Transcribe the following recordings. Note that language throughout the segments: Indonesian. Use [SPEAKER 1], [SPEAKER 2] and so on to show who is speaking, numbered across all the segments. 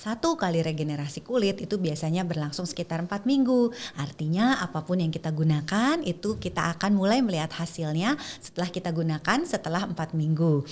[SPEAKER 1] Satu kali regenerasi kulit itu biasanya berlangsung sekitar 4 minggu. Artinya apapun yang kita gunakan itu kita akan mulai melihat hasilnya setelah kita gunakan setelah 4 minggu.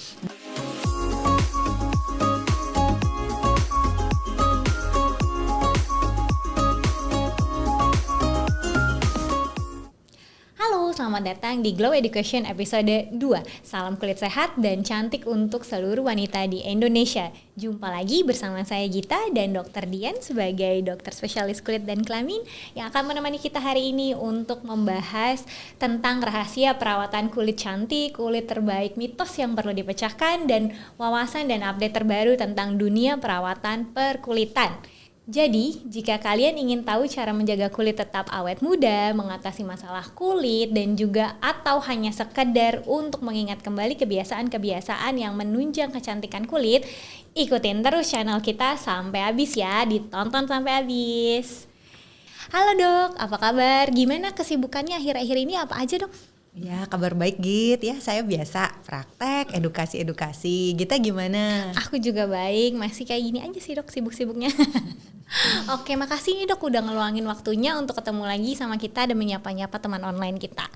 [SPEAKER 2] Halo, selamat datang di Glow Education episode 2. Salam kulit sehat dan cantik untuk seluruh wanita di Indonesia. Jumpa lagi bersama saya Gita dan Dr. Dian sebagai dokter spesialis kulit dan kelamin yang akan menemani kita hari ini untuk membahas tentang rahasia perawatan kulit cantik, kulit terbaik, mitos yang perlu dipecahkan, dan wawasan dan update terbaru tentang dunia perawatan perkulitan. Jadi, jika kalian ingin tahu cara menjaga kulit tetap awet muda, mengatasi masalah kulit, dan juga atau hanya sekedar untuk mengingat kembali kebiasaan-kebiasaan yang menunjang kecantikan kulit, ikutin terus channel kita sampai habis ya, ditonton sampai habis. Halo dok, apa kabar? Gimana kesibukannya akhir-akhir ini, apa aja dok?
[SPEAKER 1] Ya, kabar baik Git. Ya, saya biasa praktek, edukasi. Gita gimana?
[SPEAKER 2] Aku juga baik, masih kayak gini aja sih dok, sibuk-sibuknya. Oke, makasih nih dok udah ngeluangin waktunya untuk ketemu lagi sama kita dan menyapa-nyapa teman online kita.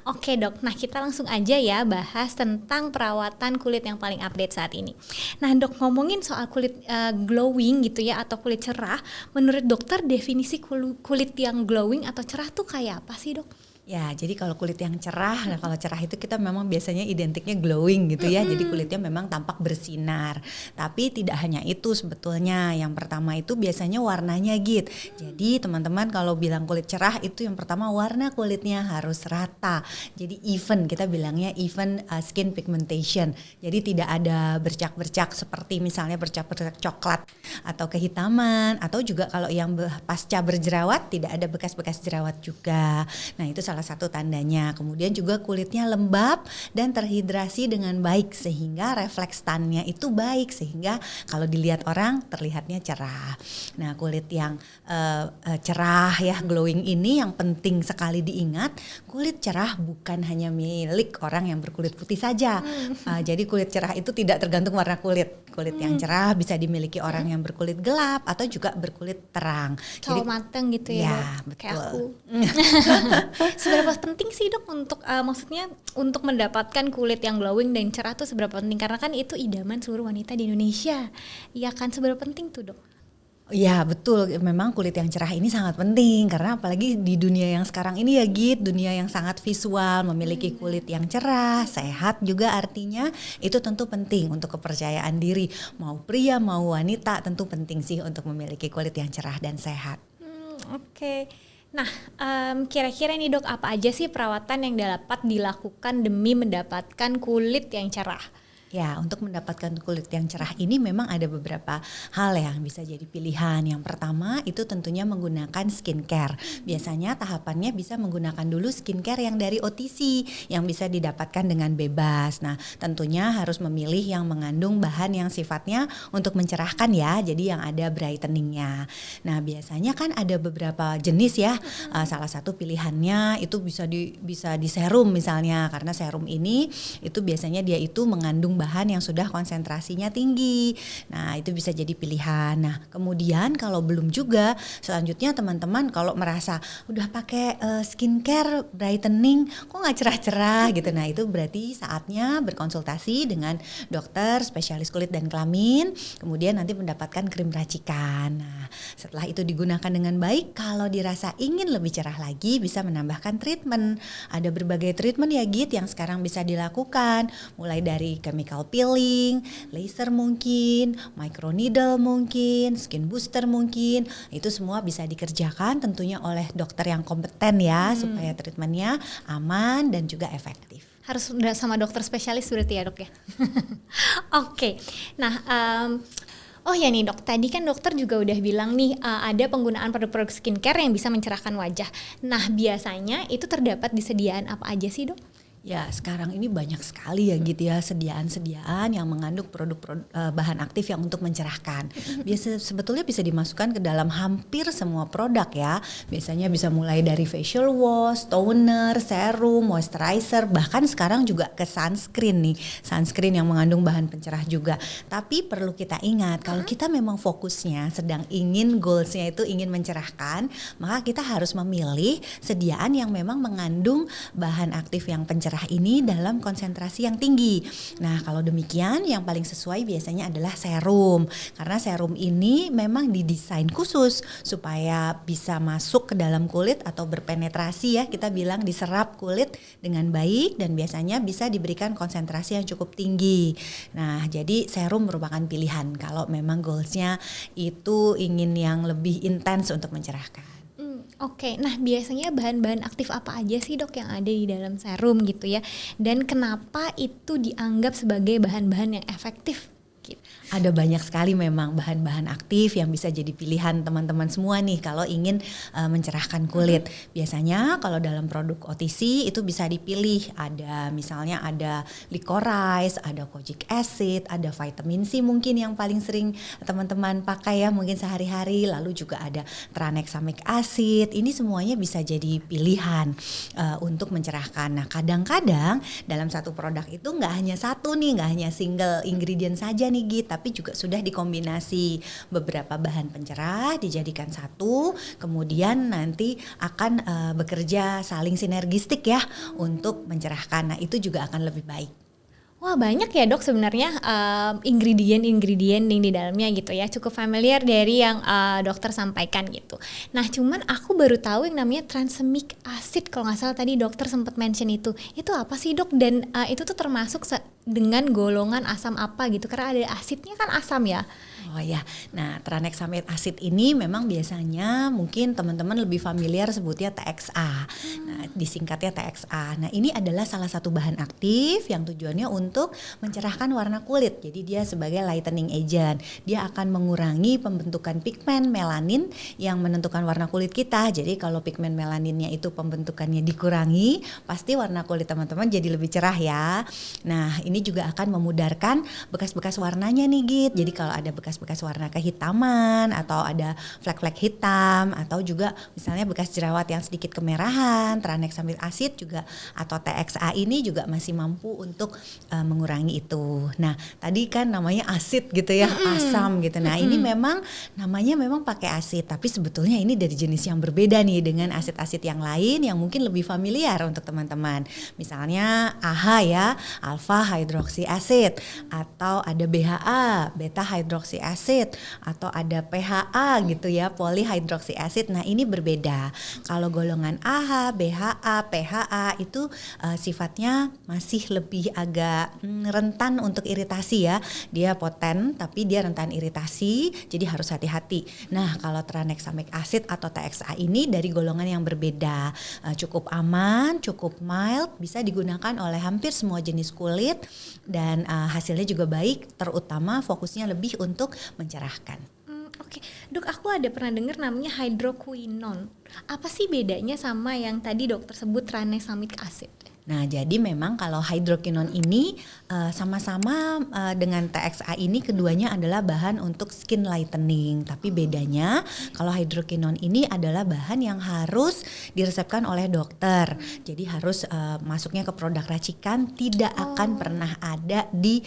[SPEAKER 2] Oke dok, nah kita langsung aja ya bahas tentang perawatan kulit yang paling update saat ini. Nah dok, ngomongin soal kulit glowing gitu ya atau kulit cerah, menurut dokter definisi kulit yang glowing atau cerah tuh kayak apa sih dok?
[SPEAKER 1] Ya, jadi kalau kulit yang cerah, nah kalau cerah itu kita memang biasanya identiknya glowing gitu ya. Jadi kulitnya memang tampak bersinar. Tapi tidak hanya itu sebetulnya. Yang pertama itu biasanya warnanya Git. Jadi teman-teman kalau bilang kulit cerah itu yang pertama warna kulitnya harus rata. Jadi even, kita bilangnya even skin pigmentation. Jadi tidak ada bercak-bercak seperti misalnya bercak-bercak coklat atau kehitaman, atau juga kalau yang pasca berjerawat tidak ada bekas-bekas jerawat juga. Nah, itu salah satu tandanya. Kemudian juga kulitnya lembab dan terhidrasi dengan baik sehingga refleks tannya itu baik sehingga kalau dilihat orang terlihatnya cerah. Nah, kulit yang cerah ya, glowing ini yang penting sekali diingat, kulit cerah bukan hanya milik orang yang berkulit putih saja. Jadi kulit cerah itu tidak tergantung warna kulit. Kulit yang cerah bisa dimiliki orang yang berkulit gelap atau juga berkulit terang.
[SPEAKER 2] Jadi mateng gitu ya dok,
[SPEAKER 1] betul.
[SPEAKER 2] kayak aku. Seberapa penting sih dok untuk maksudnya untuk mendapatkan kulit yang glowing dan cerah tuh seberapa penting, karena kan itu idaman seluruh wanita di Indonesia. Ya kan, seberapa penting tuh dok?
[SPEAKER 1] Ya betul, memang kulit yang cerah ini sangat penting karena apalagi di dunia yang sekarang ini ya Git, dunia yang sangat visual, memiliki kulit yang cerah, sehat juga artinya itu tentu penting untuk kepercayaan diri. Mau pria mau wanita tentu penting sih untuk memiliki kulit yang cerah dan sehat.
[SPEAKER 2] Oke. Nah, kira-kira nih dok, apa aja sih perawatan yang dapat dilakukan demi mendapatkan kulit yang cerah?
[SPEAKER 1] Ya, untuk mendapatkan kulit yang cerah ini memang ada beberapa hal yang bisa jadi pilihan. Yang pertama itu tentunya menggunakan skincare. Biasanya tahapannya bisa menggunakan dulu skincare yang dari OTC yang bisa didapatkan dengan bebas. Nah, tentunya harus memilih yang mengandung bahan yang sifatnya untuk mencerahkan ya. Jadi yang ada brightening-nya. Nah, biasanya kan ada beberapa jenis ya. Salah satu pilihannya itu bisa di serum misalnya, karena serum ini itu biasanya dia itu mengandung bahan yang sudah konsentrasinya tinggi. Nah, itu bisa jadi pilihan. Nah, kemudian kalau belum juga, selanjutnya teman-teman kalau merasa udah pakai skincare brightening kok nggak cerah-cerah gitu. Nah, itu berarti saatnya berkonsultasi dengan dokter spesialis kulit dan kelamin. Kemudian nanti mendapatkan krim racikan. Nah, setelah itu digunakan dengan baik, kalau dirasa ingin lebih cerah lagi bisa menambahkan treatment. Ada berbagai treatment ya Git yang sekarang bisa dilakukan, mulai dari chemical peeling, laser mungkin, microneedle mungkin, skin booster mungkin. Itu semua bisa dikerjakan tentunya oleh dokter yang kompeten ya, supaya treatmentnya aman dan juga efektif.
[SPEAKER 2] Harus udah sama dokter spesialis berarti ya dok ya? Oke. Nah, oh ya nih dok, tadi kan dokter juga udah bilang nih ada penggunaan produk-produk skincare yang bisa mencerahkan wajah. Nah, biasanya itu terdapat di sediaan apa aja sih dok?
[SPEAKER 1] Ya, sekarang ini banyak sekali ya gitu ya sediaan-sediaan yang mengandung produk-produk bahan aktif yang untuk mencerahkan. Sebetulnya bisa dimasukkan ke dalam hampir semua produk ya. Biasanya bisa mulai dari facial wash, toner, serum, moisturizer, bahkan sekarang juga ke sunscreen nih. Sunscreen yang mengandung bahan pencerah juga. Tapi perlu kita ingat kalau kita memang fokusnya sedang ingin goalsnya itu ingin mencerahkan, maka kita harus memilih sediaan yang memang mengandung bahan aktif yang pencerah ini dalam konsentrasi yang tinggi. Nah, kalau demikian yang paling sesuai biasanya adalah serum. Karena serum ini memang didesain khusus supaya bisa masuk ke dalam kulit atau berpenetrasi ya, kita bilang diserap kulit dengan baik dan biasanya bisa diberikan konsentrasi yang cukup tinggi. Nah, jadi serum merupakan pilihan kalau memang goalsnya itu ingin yang lebih intens untuk mencerahkan.
[SPEAKER 2] Oke, nah biasanya bahan-bahan aktif apa aja sih dok yang ada di dalam serum gitu ya? Dan kenapa itu dianggap sebagai bahan-bahan yang efektif? Gitu.
[SPEAKER 1] Ada banyak sekali memang bahan-bahan aktif yang bisa jadi pilihan teman-teman semua nih kalau ingin mencerahkan kulit. Biasanya kalau dalam produk OTC itu bisa dipilih ada misalnya ada licorice, ada kojic acid, ada vitamin C mungkin yang paling sering teman-teman pakai ya mungkin sehari-hari, lalu juga ada tranexamic acid. Ini semuanya bisa jadi pilihan untuk mencerahkan. Nah, kadang-kadang dalam satu produk itu nggak hanya satu nih, nggak hanya single ingredient saja nih Git, tapi juga sudah dikombinasi beberapa bahan pencerah dijadikan satu, kemudian nanti akan bekerja saling sinergistik ya untuk mencerahkan. Nah, itu juga akan lebih baik.
[SPEAKER 2] Wah, banyak ya dok sebenarnya ingredient-ingredient yang di dalamnya gitu ya, cukup familiar dari yang dokter sampaikan gitu. Nah, cuman aku baru tahu yang namanya tranexamic acid, kalau nggak salah tadi dokter sempat mention itu apa sih dok? Dan itu tuh termasuk dengan golongan asam apa gitu, karena ada asidnya kan asam ya.
[SPEAKER 1] Oh ya, nah tranexamic acid ini memang biasanya mungkin teman-teman lebih familiar sebutnya TXA. Nah, disingkatnya TXA. Nah, ini adalah salah satu bahan aktif yang tujuannya untuk mencerahkan warna kulit. Jadi dia sebagai lightening agent. Dia akan mengurangi pembentukan pigmen melanin yang menentukan warna kulit kita. Jadi kalau pigmen melaninnya itu pembentukannya dikurangi, pasti warna kulit teman-teman jadi lebih cerah ya. Nah, ini juga akan memudarkan bekas-bekas warnanya nih Git. Jadi kalau ada bekas warna kehitaman atau ada flek-flek hitam atau juga misalnya bekas jerawat yang sedikit kemerahan, tranexamic acid juga atau TXA ini juga masih mampu untuk mengurangi itu. Nah, tadi kan namanya asid gitu ya, asam gitu. Nah, ini memang namanya memang pakai asid, tapi sebetulnya ini dari jenis yang berbeda nih dengan asid-asid yang lain yang mungkin lebih familiar untuk teman-teman. Misalnya AHA ya, alpha hydroxy acid, atau ada BHA, beta hydroxy acid, atau ada PHA gitu ya, polyhydroxy acid. Nah, ini berbeda. Kalau golongan AHA, BHA, PHA itu sifatnya masih lebih agak rentan untuk iritasi ya. Dia poten tapi dia rentan iritasi, jadi harus hati-hati. Nah, kalau tranexamic acid atau TXA ini dari golongan yang berbeda, cukup aman, cukup mild, bisa digunakan oleh hampir semua jenis kulit dan hasilnya juga baik, terutama fokusnya lebih untuk mencerahkan.
[SPEAKER 2] Oke. Dok, aku ada pernah dengar namanya hydroquinone. Apa sih bedanya sama yang tadi dokter sebut tranexamic acid?
[SPEAKER 1] Nah, jadi memang kalau hydroquinone ini sama-sama dengan TXA ini keduanya adalah bahan untuk skin lightening. Tapi bedanya kalau hydroquinone ini adalah bahan yang harus diresepkan oleh dokter. Jadi harus masuknya ke produk racikan, tidak akan pernah ada di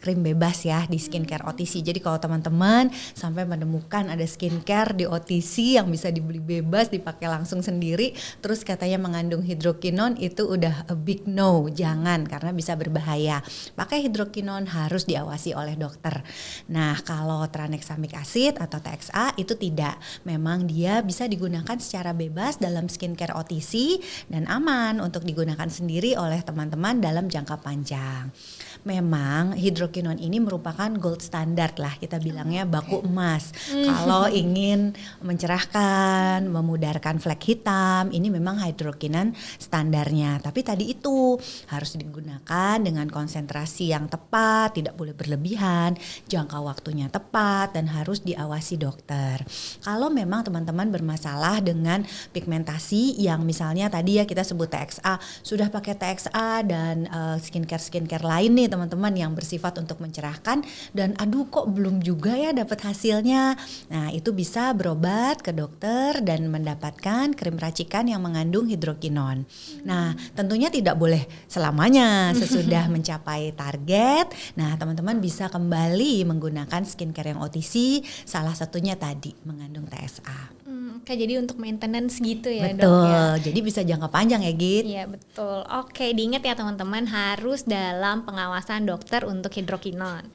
[SPEAKER 1] krim bebas ya di skincare OTC. Jadi kalau teman-teman sampai menemukan ada skincare di OTC yang bisa dibeli bebas, dipakai langsung sendiri, terus katanya mengandung hydroquinone, itu udah a big no, jangan, karena bisa berbahaya. Pakai hydroquinone harus diawasi oleh dokter. Nah, kalau tranexamic acid atau TXA itu tidak. Memang dia bisa digunakan secara bebas dalam skincare OTC dan aman untuk digunakan sendiri oleh teman-teman dalam jangka panjang. Memang hydroquinone hidrokinon ini merupakan gold standard lah, kita bilangnya baku emas. Kalau ingin mencerahkan, memudarkan flek hitam, ini memang hidrokinon standarnya. Tapi tadi itu harus digunakan dengan konsentrasi yang tepat, tidak boleh berlebihan, jangka waktunya tepat, dan harus diawasi dokter. Kalau memang teman-teman bermasalah dengan pigmentasi yang misalnya tadi ya kita sebut TXA, sudah pakai TXA dan skincare lain nih teman-teman yang bersifat untuk mencerahkan dan aduh kok belum juga ya dapat hasilnya. Nah, itu bisa berobat ke dokter dan mendapatkan krim racikan yang mengandung hidrokinon. Nah, tentunya tidak boleh selamanya sesudah mencapai target. Nah, teman-teman bisa kembali menggunakan skincare yang OTC, salah satunya tadi mengandung TSA.
[SPEAKER 2] Oke, jadi untuk maintenance gitu ya,
[SPEAKER 1] Betul,
[SPEAKER 2] Dok ya.
[SPEAKER 1] jadi bisa jangka panjang ya Git.
[SPEAKER 2] Iya, betul. Oke, diingat ya teman-teman, harus dalam pengawasan dokter untuk hidrokinon.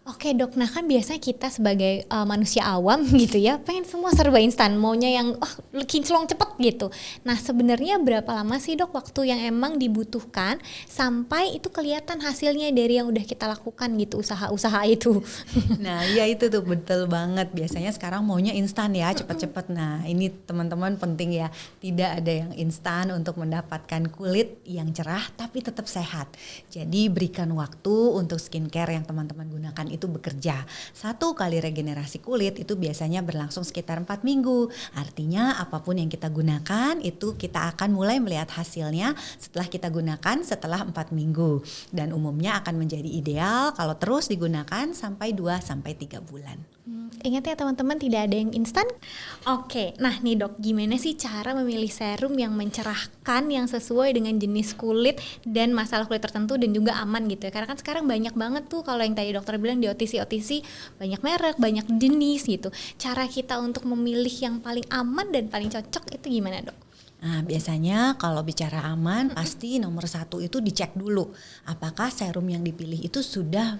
[SPEAKER 2] Oke dok, nah kan biasanya kita sebagai manusia awam gitu ya, pengen semua serba instan, maunya yang kinclong cepet gitu. Nah sebenarnya berapa lama sih dok waktu yang emang dibutuhkan sampai itu kelihatan hasilnya dari yang udah kita lakukan gitu, usaha-usaha itu?
[SPEAKER 1] Nah iya itu tuh betul banget, biasanya sekarang maunya instan ya, cepet-cepet. Nah ini teman-teman penting ya, tidak ada yang instan untuk mendapatkan kulit yang cerah tapi tetap sehat. Jadi berikan waktu untuk skincare yang teman-teman gunakan itu bekerja. 1 kali regenerasi kulit itu biasanya berlangsung sekitar 4 minggu. Artinya apapun yang kita gunakan itu kita akan mulai melihat hasilnya setelah kita gunakan setelah 4 minggu. Dan umumnya akan menjadi ideal kalau terus digunakan sampai 2-3 bulan.
[SPEAKER 2] Ingat ya teman-teman, tidak ada yang instan. Oke, nah nih dok, gimana sih cara memilih serum yang mencerahkan, yang sesuai dengan jenis kulit dan masalah kulit tertentu dan juga aman gitu ya? Karena kan sekarang banyak banget tuh, kalau yang tadi dokter bilang di OTC banyak merek, banyak jenis gitu. Cara kita untuk memilih yang paling aman dan paling cocok itu gimana dok?
[SPEAKER 1] Nah, biasanya kalau bicara aman pasti nomor 1 itu dicek dulu apakah serum yang dipilih itu sudah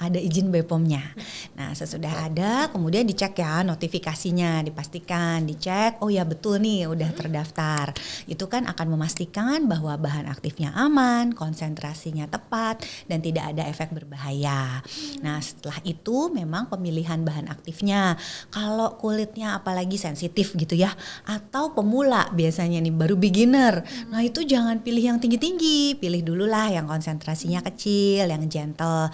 [SPEAKER 1] ada izin BPOM-nya. Nah sesudah ada kemudian dicek ya notifikasinya, dipastikan, dicek oh ya betul nih udah terdaftar. Itu kan akan memastikan bahwa bahan aktifnya aman, konsentrasinya tepat dan tidak ada efek berbahaya. Nah setelah itu memang pemilihan bahan aktifnya, kalau kulitnya apalagi sensitif gitu ya atau pemula biasanya nih baru beginner. Nah itu jangan pilih yang tinggi-tinggi, pilih dulu lah yang konsentrasinya kecil, yang gentle.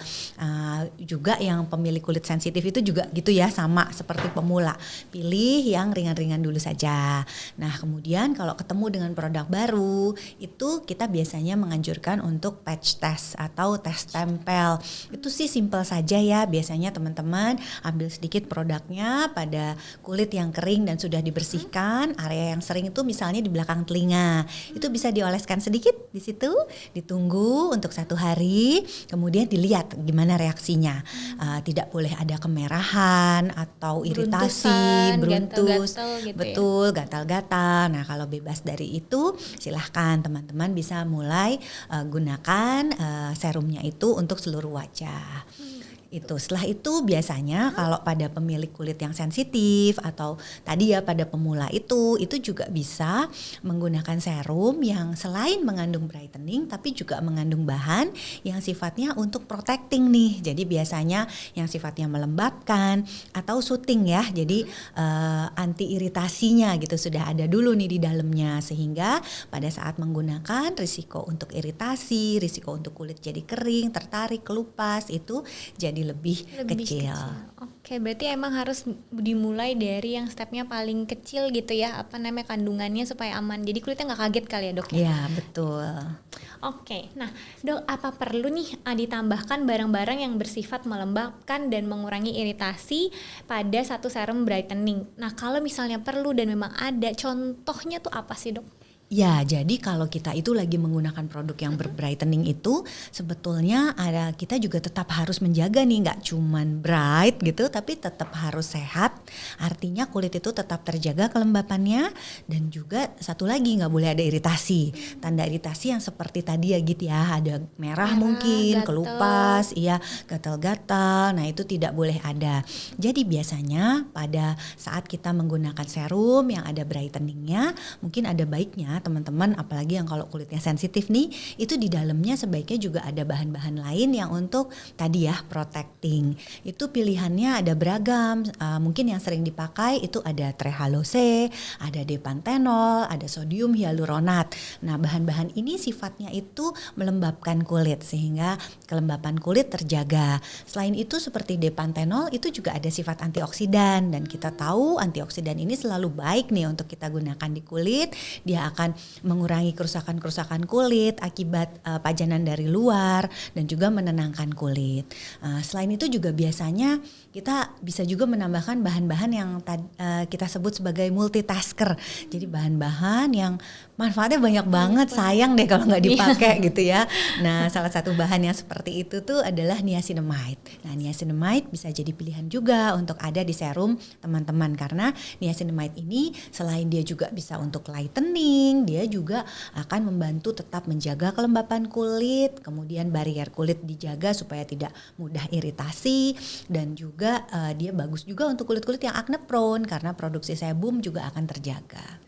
[SPEAKER 1] Juga yang pemilik kulit sensitif itu juga gitu ya, sama seperti pemula. Pilih yang ringan-ringan dulu saja. Nah kemudian kalau ketemu dengan produk baru, itu kita biasanya menganjurkan untuk patch test atau tes tempel. Itu sih simple saja ya, biasanya teman-teman ambil sedikit produknya pada kulit yang kering dan sudah dibersihkan. Area yang sering itu misalnya di belakang telinga, itu bisa dioleskan sedikit di situ, ditunggu untuk 1 hari, kemudian dilihat gimana reaksinya. Tidak boleh ada kemerahan atau iritasi, beruntus,
[SPEAKER 2] gatal-gatal gitu
[SPEAKER 1] betul, gatal-gatal. Nah kalau bebas dari itu, silahkan teman-teman bisa mulai gunakan serumnya itu untuk seluruh wajah. Itu setelah itu biasanya kalau pada pemilik kulit yang sensitif atau tadi ya pada pemula itu juga bisa menggunakan serum yang selain mengandung brightening tapi juga mengandung bahan yang sifatnya untuk protecting nih. Jadi biasanya yang sifatnya melembabkan atau soothing ya. Jadi anti iritasinya gitu sudah ada dulu nih di dalamnya, sehingga pada saat menggunakan risiko untuk iritasi, risiko untuk kulit jadi kering, tertarik, kelupas itu jadi lebih kecil.
[SPEAKER 2] Oke, berarti emang harus dimulai dari yang stepnya paling kecil gitu ya, apa namanya, kandungannya supaya aman. Jadi kulitnya nggak kaget kali ya dok?
[SPEAKER 1] Iya betul.
[SPEAKER 2] Oke, nah dok, apa perlu nih ditambahkan barang-barang yang bersifat melembabkan dan mengurangi iritasi pada satu serum brightening? Nah kalau misalnya perlu dan memang ada, contohnya tuh apa sih dok?
[SPEAKER 1] Ya, jadi kalau kita itu lagi menggunakan produk yang berbrightening itu sebetulnya kita juga tetap harus menjaga nih, nggak cuman bright gitu, tapi tetap harus sehat. Artinya kulit itu tetap terjaga kelembapannya dan juga satu lagi nggak boleh ada iritasi. Tanda iritasi yang seperti tadi ya gitu ya, ada merah mungkin,
[SPEAKER 2] gatal,
[SPEAKER 1] kelupas, iya, gatal-gatal. Nah itu tidak boleh ada. Jadi biasanya pada saat kita menggunakan serum yang ada brightening-nya, mungkin ada baiknya sebaiknya teman-teman, apalagi yang kalau kulitnya sensitif nih, itu di dalamnya sebaiknya juga ada bahan-bahan lain yang untuk tadi ya protecting. Itu pilihannya ada beragam. Mungkin yang sering dipakai itu ada trehalose, ada depantenol, ada sodium hyaluronat. Nah, bahan-bahan ini sifatnya itu melembabkan kulit sehingga kelembapan kulit terjaga. Selain itu seperti depantenol itu juga ada sifat antioksidan, dan kita tahu antioksidan ini selalu baik nih untuk kita gunakan di kulit. Dia akan mengurangi kerusakan-kerusakan kulit akibat pajanan dari luar dan juga menenangkan kulit. Selain itu juga biasanya kita bisa juga menambahkan bahan-bahan yang kita sebut sebagai multitasker. Jadi bahan-bahan yang manfaatnya banyak banget, sayang deh kalau nggak dipakai gitu ya. Nah, salah satu bahan yang seperti itu tuh adalah niacinamide. Nah, niacinamide bisa jadi pilihan juga untuk ada di serum teman-teman, karena niacinamide ini selain dia juga bisa untuk lightening, dia juga akan membantu tetap menjaga kelembapan kulit, kemudian barrier kulit dijaga supaya tidak mudah iritasi, dan juga dia bagus juga untuk kulit-kulit yang acne prone karena produksi sebum juga akan terjaga.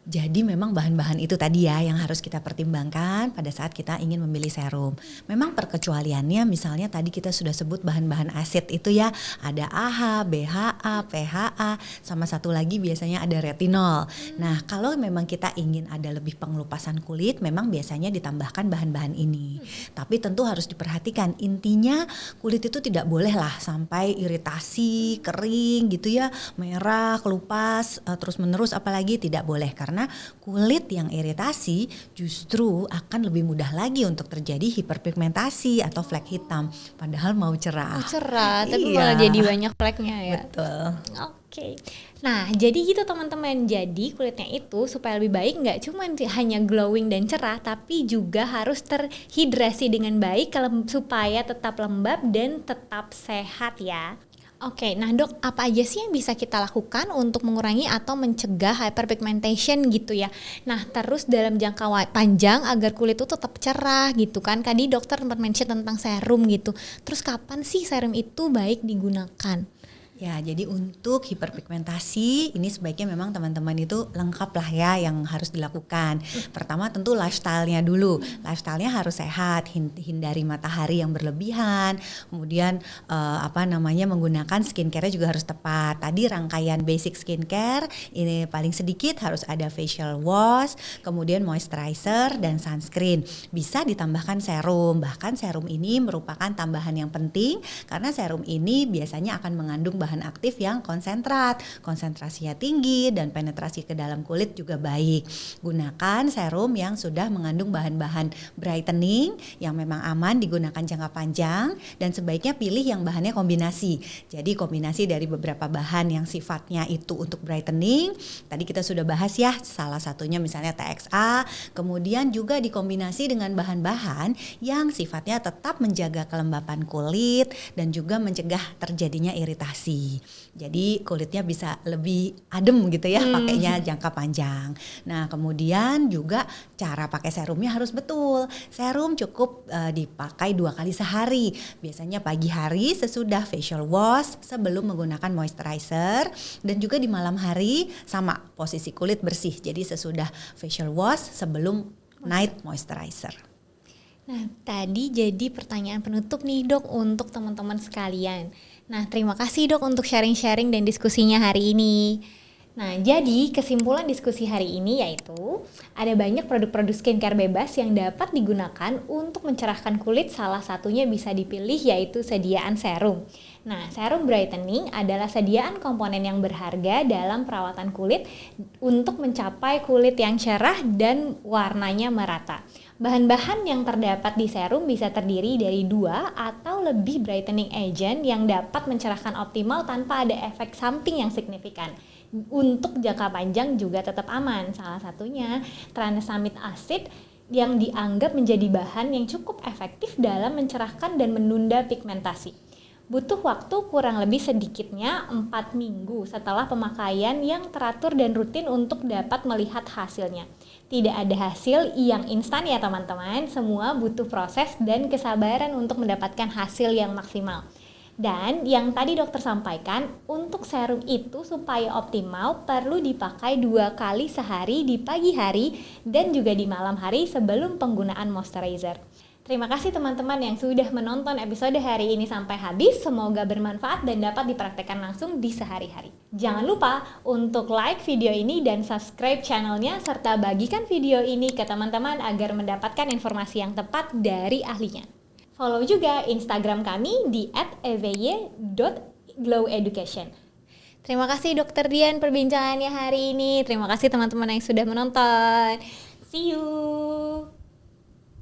[SPEAKER 1] Jadi memang bahan-bahan itu tadi ya yang harus kita pertimbangkan pada saat kita ingin memilih serum. Memang perkecualiannya misalnya tadi kita sudah sebut bahan-bahan asid itu ya, ada AHA, BHA, PHA, sama satu lagi biasanya ada retinol. Nah, kalau memang kita ingin ada lebih pengelupasan kulit, memang biasanya ditambahkan bahan-bahan ini. Tapi tentu harus diperhatikan, intinya kulit itu tidak boleh lah sampai iritasi, kering gitu ya, merah, kelupas, terus menerus, apalagi tidak boleh, karena kulit yang iritasi justru akan lebih mudah lagi untuk terjadi hiperpigmentasi atau flek hitam, padahal mau cerah.
[SPEAKER 2] Cerah, tapi malah jadi banyak fleknya ya.
[SPEAKER 1] Betul.
[SPEAKER 2] Oke. Nah, jadi gitu teman-teman. Jadi kulitnya itu supaya lebih baik nggak cuma hanya glowing dan cerah, tapi juga harus terhidrasi dengan baik supaya tetap lembab dan tetap sehat ya. Oke, nah dok, apa aja sih yang bisa kita lakukan untuk mengurangi atau mencegah hyperpigmentation gitu ya? Nah, terus dalam jangka panjang agar kulit itu tetap cerah gitu kan? Tadi dokter sempat mention tentang serum gitu. Terus kapan sih serum itu baik digunakan?
[SPEAKER 1] Ya, jadi untuk hiperpigmentasi ini sebaiknya memang teman-teman itu lengkap lah ya yang harus dilakukan. Pertama tentu lifestyle-nya dulu. Lifestyle-nya harus sehat, hindari matahari yang berlebihan. Kemudian menggunakan skincare-nya juga harus tepat. Tadi rangkaian basic skincare ini paling sedikit harus ada facial wash, kemudian moisturizer dan sunscreen. Bisa ditambahkan serum. Bahkan serum ini merupakan tambahan yang penting karena serum ini biasanya akan mengandung bahan aktif yang konsentrasinya tinggi dan penetrasi ke dalam kulit juga baik. Gunakan serum yang sudah mengandung bahan-bahan brightening yang memang aman digunakan jangka panjang, dan sebaiknya pilih yang bahannya kombinasi. Jadi kombinasi dari beberapa bahan yang sifatnya itu untuk brightening. Tadi kita sudah bahas ya, salah satunya misalnya TXA, kemudian juga dikombinasi dengan bahan-bahan yang sifatnya tetap menjaga kelembapan kulit dan juga mencegah terjadinya iritasi. Jadi kulitnya bisa lebih adem gitu ya pakainya jangka panjang. Nah, kemudian juga cara pakai serumnya harus betul. Serum cukup dipakai 2 kali sehari. Biasanya pagi hari sesudah facial wash, sebelum menggunakan moisturizer, dan juga di malam hari sama posisi kulit bersih. Jadi sesudah facial wash, sebelum night moisturizer.
[SPEAKER 2] Nah, tadi jadi pertanyaan penutup nih dok untuk teman-teman sekalian. Nah, terima kasih dok untuk sharing-sharing dan diskusinya hari ini. Nah, jadi kesimpulan diskusi hari ini yaitu ada banyak produk-produk skincare bebas yang dapat digunakan untuk mencerahkan kulit. Salah satunya bisa dipilih yaitu sediaan serum. Nah, serum brightening adalah sediaan komponen yang berharga dalam perawatan kulit untuk mencapai kulit yang cerah dan warnanya merata. Bahan-bahan yang terdapat di serum bisa terdiri dari 2 atau lebih brightening agent yang dapat mencerahkan optimal tanpa ada efek samping yang signifikan. Untuk jangka panjang juga tetap aman. Salah satunya tranexamic acid yang dianggap menjadi bahan yang cukup efektif dalam mencerahkan dan menunda pigmentasi. Butuh waktu kurang lebih sedikitnya 4 minggu setelah pemakaian yang teratur dan rutin untuk dapat melihat hasilnya. Tidak ada hasil yang instan ya teman-teman, semua butuh proses dan kesabaran untuk mendapatkan hasil yang maksimal. Dan yang tadi dokter sampaikan, untuk serum itu supaya optimal perlu dipakai 2 kali sehari di pagi hari dan juga di malam hari sebelum penggunaan moisturizer. Terima kasih teman-teman yang sudah menonton episode hari ini sampai habis. Semoga bermanfaat dan dapat dipraktekkan langsung di sehari-hari. Jangan lupa untuk like video ini dan subscribe channelnya serta bagikan video ini ke teman-teman agar mendapatkan informasi yang tepat dari ahlinya. Follow juga Instagram kami di @evy.gloweducation. Terima kasih Dokter Dian perbincangannya hari ini. Terima kasih teman-teman yang sudah menonton. See you.